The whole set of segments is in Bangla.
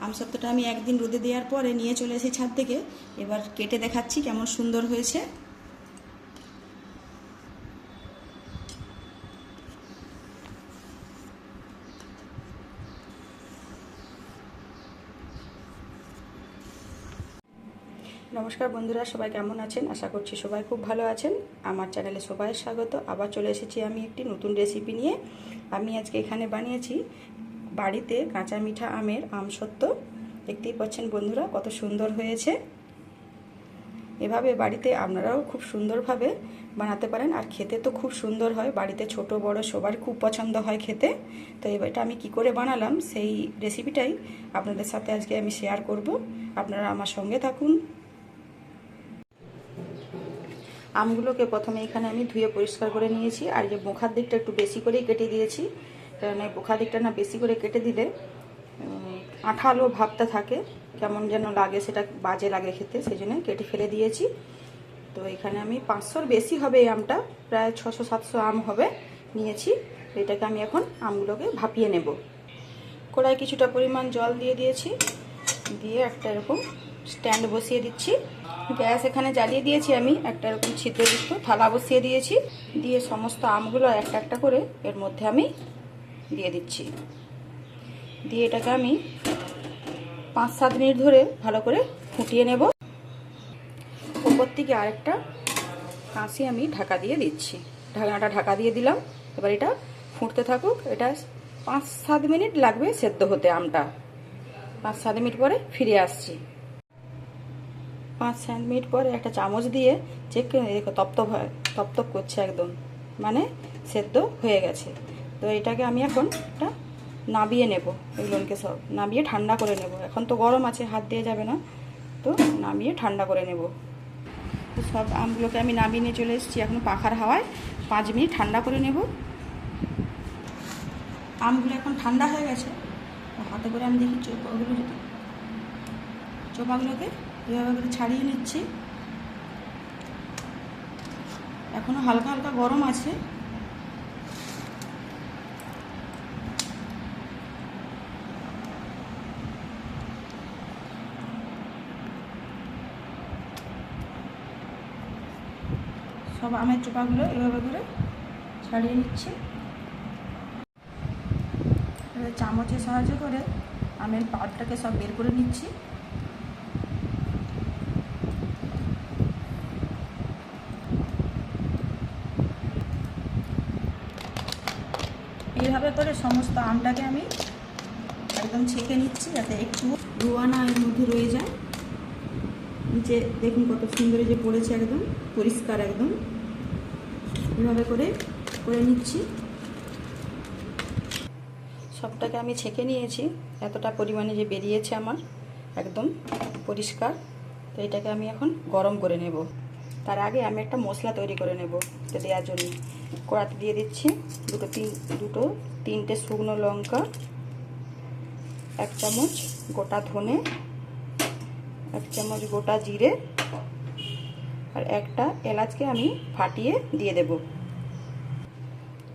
আমসত্ত্বটা আমি একদিন রোদে দেওয়ার পরে নিয়ে চলে এসেছি ছাদ থেকে। এবার কেটে দেখাচ্ছি কেমন সুন্দর হয়েছে। নমস্কার বন্ধুরা, সবাই কেমন আছেন? আশা করছি সবাই খুব ভালো আছেন। আমার চ্যানেলে সবাই স্বাগত। আবার চলে এসেছি আমি একটি নতুন রেসিপি নিয়ে। আমি আজকে এখানে বানিয়েছি বাড়িতে কাঁচা মিঠা আমের আমসত্ত্ব। দেখতেই পাচ্ছেন বন্ধুরা কত সুন্দর হয়েছে। এভাবে বাড়িতে আপনারাও খুব সুন্দরভাবে বানাতে পারেন, আর খেতে তো খুব সুন্দর হয়। বাড়িতে ছোট বড় সবার খুব পছন্দ হয় খেতে। তো এটা আমি কি করে বানালাম সেই রেসিপিটাই আপনাদের সাথে আজকে আমি শেয়ার করব। আপনারা আমার সঙ্গে থাকুন। আমগুলোকে প্রথমে এখানে আমি ধুয়ে পরিষ্কার করে নিয়েছি, আর যে বোখার দিকটা একটু বেশি করেই কেটে দিয়েছি, কারণ এই বোখার দিকটা না বেশি করে কেটে দিলে আঠালো ভাবটা থাকে, কেমন যেন লাগে, সেটা বাজে লাগে খেতে, সেই জন্য কেটে ফেলে দিয়েছি। তো এখানে আমি 500-র বেশি হবে এই আমটা, প্রায় 600-700 আম হবে নিয়েছি। এটাকে আমি এখন আমগুলোকে ভাপিয়ে নেব। কড়াই কিছুটা পরিমাণ জল দিয়ে দিয়েছি, দিয়ে একটা এরকম স্ট্যান্ড বসিয়ে দিচ্ছি। গ্যাস এখানে জ্বালিয়ে দিয়েছি, আমি একটা এরকম ছিদ্রযুক্ত থালা বসিয়ে দিয়েছি। দিয়ে সমস্ত আমগুলো একটা একটা করে এর মধ্যে আমি দিয়ে দিচ্ছি। দিয়ে এটাকে আমি 5-7 মিনিট ধরে ভালো করে ফুটিয়ে নেব। উপর থেকে আরেকটা কাঁচি আমি ঢাকা দিয়ে দিচ্ছি। ঢাকনাটা ঢাকা দিয়ে দিলাম। এবার এটা ফুটতে থাকুক। এটা 5-7 মিনিট লাগবে সেদ্ধ হতে আমটা। 5-7 মিনিট পরে ফিরে আসছি। 5-7 মিনিট পরে একটা চামচ দিয়ে চেক করে দেখো তপ্তপ করছে একদম, মানে সেদ্ধ হয়ে গেছে। তো এটাকে আমি এখন একটা নাবিয়ে নেব। এগুলোকে সব নাবিয়ে ঠান্ডা করে নেব। এখন তো গরম আছে, হাত দিয়ে যাবে না, তো নামিয়ে ঠান্ডা করে নেব। তো সব আমগুলোকে আমি নামিয়ে নিয়ে চলে এসেছি। এখন পাখার হাওয়ায় 5 মিনিট ঠান্ডা করে নেব। আমগুলো এখন ঠান্ডা হয়ে গেছে। হাতে করে আমি দেখি চোপাগুলোকে এভাবে করে ছাড়িয়ে নিচ্ছি। এখনো হালকা হালকা গরম আছে। সব আমের চোপাগুলো এভাবে করে ছাড়িয়ে নিচ্ছি। এবার চামচের সাহায্য করে আমের পাল্পটাকে সব বের করে নিচ্ছি। এইভাবে করে সমস্ত আমটাকে আমি একদম ছেঁকে নিচ্ছি, যাতে একটু রোয়া না এর মধ্যে রয়ে যায়। নিচে দেখুন কত সুন্দর যে পড়েছে, একদম পরিষ্কার একদম। এভাবে করে নিচ্ছি। সবটাকে আমি ছেঁকে নিয়েছি। এতটা পরিমাণে যে বেরিয়েছে আমার একদম পরিষ্কার। তো এটাকে আমি এখন গরম করে নেব। তার আগে আমি একটা মশলা তৈরি করে নেব এটা দেওয়ার জন্য। কড়াতে দিয়ে দিচ্ছি 2-3টে শুকনো লঙ্কা, 1 চামচ গোটা ধনে, 1 চামচ গোটা জিরে, আর একটা এলাচকে আমি ফাটিয়ে দিয়ে দেব।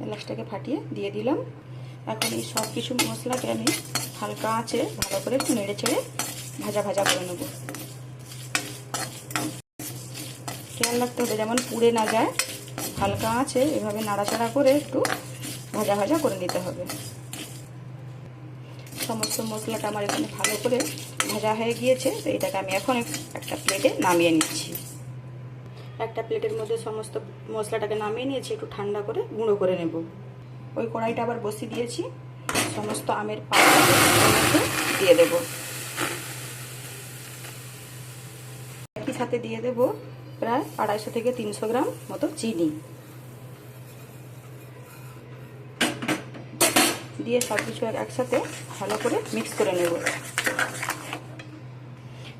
এলাচটাকে ফাটিয়ে দিয়ে দিলাম। এখন এই সব কিছু মশলাকে আমি হালকা আঁচে ভালো করে একটু নেড়ে ছেড়ে ভাজা করে নেব। খেয়াল রাখতে হবে যেমন পুড়ে না যায়। হালকা আঁচে এভাবে নাড়াচাড়া করে একটু ভাজা করে নিতে হবে। সমস্ত মশলাটা আমার এখানে ভালো করে ভাজা হয়ে গিয়েছে। তো এটাকে আমি এখন একটা প্লেটে নামিয়ে নিচ্ছি। একটা প্লেটের মধ্যে সমস্ত মশলাটাকে নামিয়ে নিয়েছি, একটু ঠান্ডা করে গুঁড়ো করে নেব। ওই কড়াইটা আবার বসিয়ে দিয়েছি। সমস্ত আমের পাল্পটা দিয়ে দেব। একই সাথে দিয়ে দেব প্রায় 250 থেকে 300 গ্রাম মতো চিনি। দিয়ে সব কিছু একসাথে ভালো করে মিক্স করে নেব।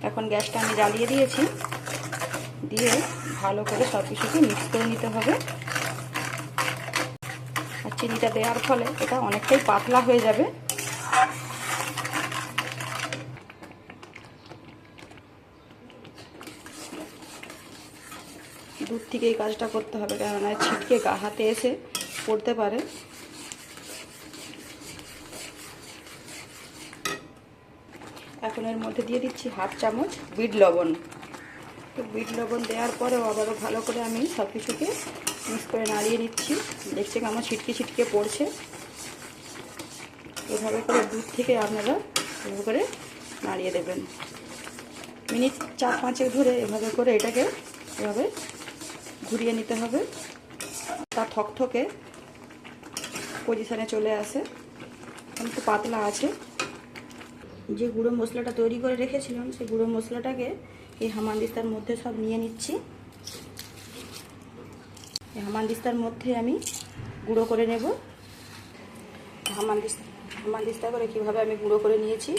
এখন গ্যাসটা আমি জ্বালিয়ে দিয়েছি। দিয়ে ভালো করে সব কিছুকে মিক্স করে নিতে হবে। আর চিনিটা দেওয়ার ফলে এটা অনেকটাই পাতলা হয়ে যাবে। দূর থেকে এই কাজটা করতে হবে, কেননা ছিটকে হাতে এসে পড়তে পারে। এখন এর মধ্যে দিয়ে দিচ্ছি হাফ চামচ বিট লবণ। তো বিট লবণ দেওয়ার পরেও আবারও ভালো করে আমি সব কিছুকে মিক্স করে নাড়িয়ে নিচ্ছি। দেখছি আমার ছিটকে ছিটকে পড়ছে। এভাবে করে দুধ থেকে আপনারা এভাবে করে নাড়িয়ে দেবেন। মিনিট 4-5 ধরে এভাবে করে এটাকে এভাবে ঘুরিয়ে নিতে হবে। তা থকথকে পজিশানে চলে আসে। একটু পাতলা আছে। যে গুঁড়ো মশলাটা তৈরি করে রেখেছিলাম সেই গুঁড়ো মশলাটাকে এই হামানদিস্তার মধ্যে সব নিয়ে নিচ্ছি। এই হামানদিস্তার মধ্যে আমি গুঁড়ো করে নেব। হামানদিস্তা করে কীভাবে আমি গুঁড়ো করে নিয়েছি,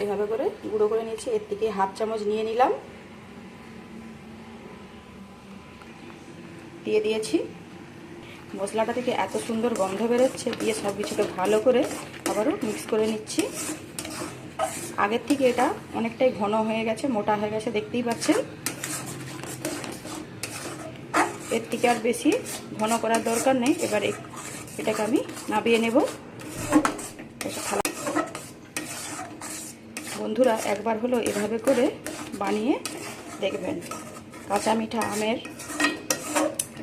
এভাবে করে গুঁড়ো করে নিয়েছি। এর থেকে হাফ চামচ নিয়ে নিলাম, দিয়ে দিয়েছি। মশলাটা থেকে এত সুন্দর গন্ধ বেরোচ্ছে, দিয়ে সব কিছুকে ভালো করে আবারও মিক্স করে নিচ্ছি। আগের থেকে এটা অনেকটাই ঘন হয়ে গেছে, মোটা হয়ে গেছে, দেখতেই পাচ্ছেন। এর থেকে আর বেশি ঘন করার দরকার নেই। এবার এটাকে আমি নামিয়ে নেব। বন্ধুরা একবার হলো এভাবে করে বানিয়ে দেখবেন।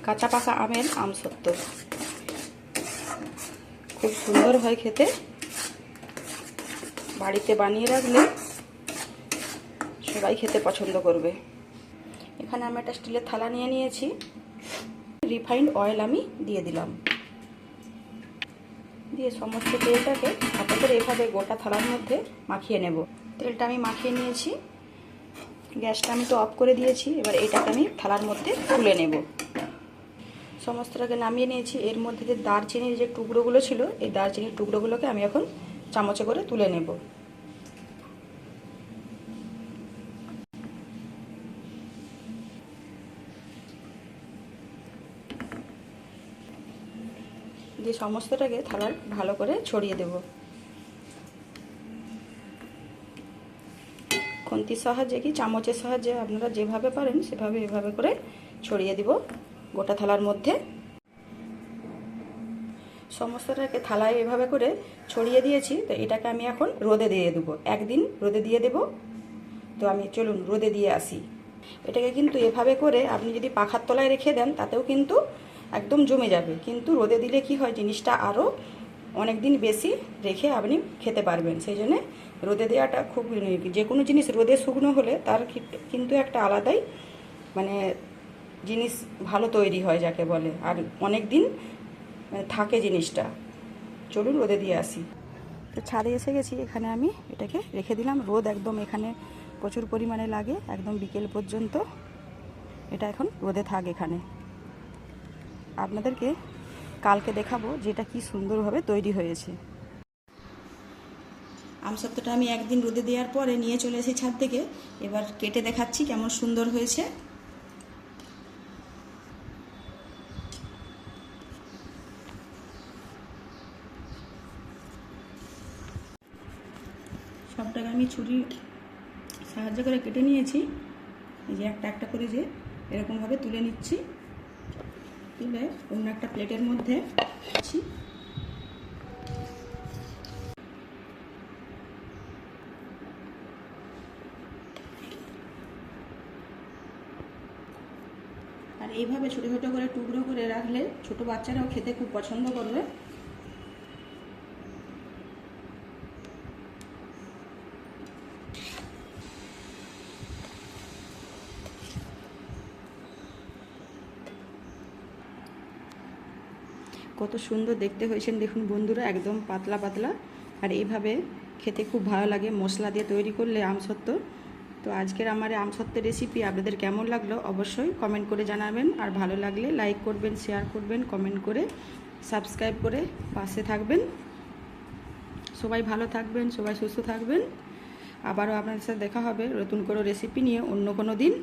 কাঁচা পাকা আমের আমসত্ত্ব খুব সুন্দর হয় খেতে। বাড়িতে বানিয়ে রাখলে সবাই খেতে পছন্দ করবে। এখানে আমি একটা স্টিলের থালা নিয়ে নিয়েছি। রিফাইন্ড অয়েল আমি দিয়ে দিলাম। দিয়ে সমস্ত তেলটাকে হাতে করে এভাবে গোটা থালার মধ্যে মাখিয়ে নেব। তেলটা আমি মাখিয়ে নিয়েছি। গ্যাসটা আমি তো অফ করে দিয়েছি। এবার এটাকে আমি থালার মধ্যে তুলে নেব। সমস্তটাকে নামিয়ে নিয়েছি। এর মধ্যে যে দারচিনির যে টুকরোগুলো ছিল, এই দারচিনির টুকরোগুলোকে আমি এখন চামচে করে তুলে নেব। দিয়ে সমস্তটাকে থালার ভালো করে ছড়িয়ে দেব। খুন্তির সাহায্যে কি চামচের সাহায্যে আপনারা যেভাবে পারেন সেভাবে এভাবে করে ছড়িয়ে দিব গোটা থালার মধ্যে। সমস্তটাকে থালায় এভাবে করে ছড়িয়ে দিয়েছি। তো এটাকে আমি এখন রোদে দিয়ে দেবো, একদিন রোদে দিয়ে দেব। তো আমি চলুন রোদে দিয়ে আসি। এটাকে কিন্তু এভাবে করে আপনি যদি পাখার তলায় রেখে দেন তাতেও কিন্তু একদম জমে যাবে, কিন্তু রোদে দিলে কি হয় জিনিসটা আরও অনেক দিন বেশি রেখে আপনি খেতে পারবেন। সেই জন্যে রোদে দেওয়াটা খুব, যে কোনো জিনিস রোদে শুকনো হলে তার কিন্তু একটা আলাদাই জিনিস ভালো তৈরি হয় যাকে বলে, আর অনেক দিন থাকে জিনিসটা। চলুন রোদে দিয়ে আসি। তো ছাদে এসে গেছি। এখানে আমি এটাকে রেখে দিলাম। রোদ একদম এখানে প্রচুর পরিমাণে লাগে, একদম বিকেল পর্যন্ত এটা এখন রোদে থাক। এখানে আপনাদেরকে কালকে দেখাবো যে এটা কি সুন্দরভাবে তৈরি হয়েছে। আমসত্ত্বটা আমি একদিন রোদে দেওয়ার পরে নিয়ে চলে এসেছি ছাদ থেকে। এবার কেটে দেখাচ্ছি কেমন সুন্দর হয়েছে। সবটাকে আমি ছুরি সাহায্য করে কেটে নিয়েছি। এই যে একটা একটা করে যে এরকমভাবে তুলে নিচ্ছি। তুলে অন্য একটা প্লেটের মধ্যে দিচ্ছি। আর এইভাবে ছোটো ছোটো করে টুকরো করে রাখলে ছোটো বাচ্চারাও খেতে খুব পছন্দ করবে। কত সুন্দর দেখতে হয়েছেন দেখুন বন্ধুরা, একদম পাতলা পাতলা। আর এইভাবে খেতে খুব ভালো লাগে মশলা দিয়ে তৈরি করলে আমসত্ত্ব। তো আজকের আমার আমসত্ত্বের রেসিপি আপনাদের কেমন লাগলো অবশ্যই কমেন্ট করে জানাবেন। আর ভালো লাগলে লাইক করবেন, শেয়ার করবেন, কমেন্ট করে সাবস্ক্রাইব করে পাশে থাকবেন। সবাই ভালো থাকবেন, সবাই সুস্থ থাকবেন। আবারও আপনাদের সাথে দেখা হবে নতুন কোনো রেসিপি নিয়ে অন্য কোনো দিন।